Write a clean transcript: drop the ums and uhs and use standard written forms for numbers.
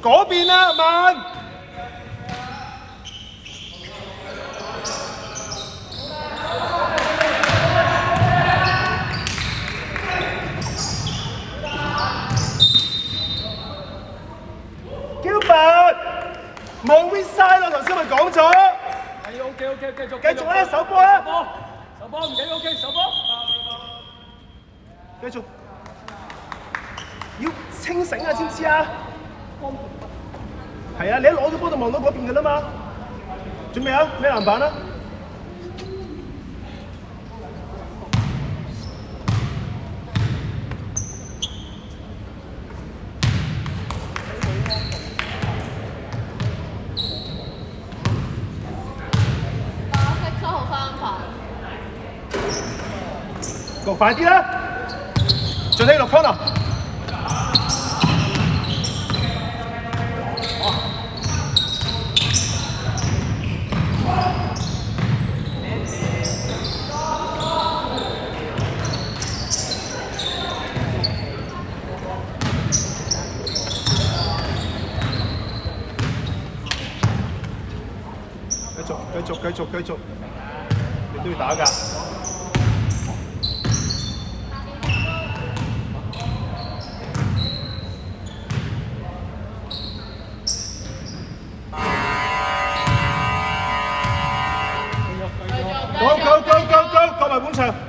嗰邊啊，慢。Gilbert，冇 win 晒咯，頭先咪講咗。係 OK， 繼續啦，手波啦。手波唔緊要 ，OK， 手波。繼續。要清醒啊，知唔知啊？係啊，你一攞咗波就望到嗰邊㗎啦嘛。準備啊，咩籃板啊？落快啲啦！盡力落 corner。繼續，你都要打㗎。Go 過埋半場。